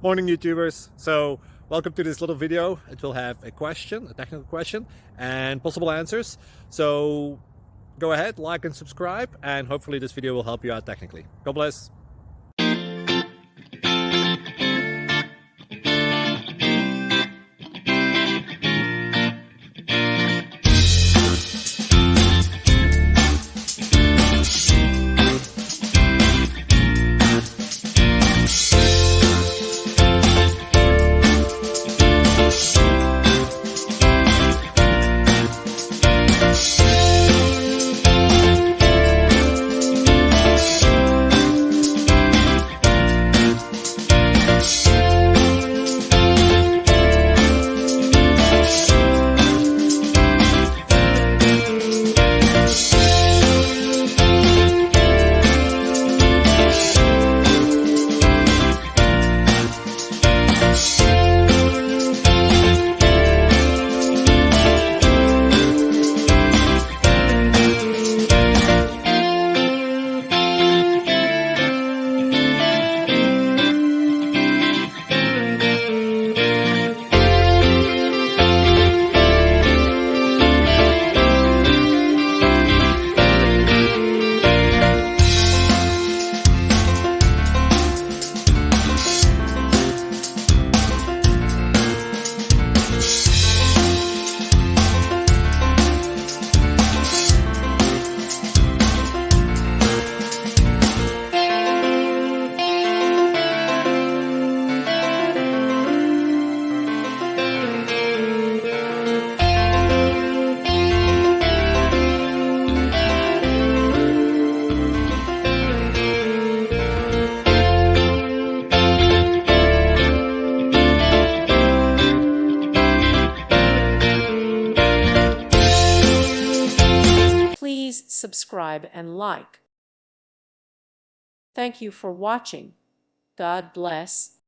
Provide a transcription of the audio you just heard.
Morning, YouTubers. So welcome to this little video. It will have a question, a technical question, and possible answers. So go ahead, like and subscribe, and hopefully this video will help you out technically. God bless. Please subscribe and like. Thank you for watching. God bless.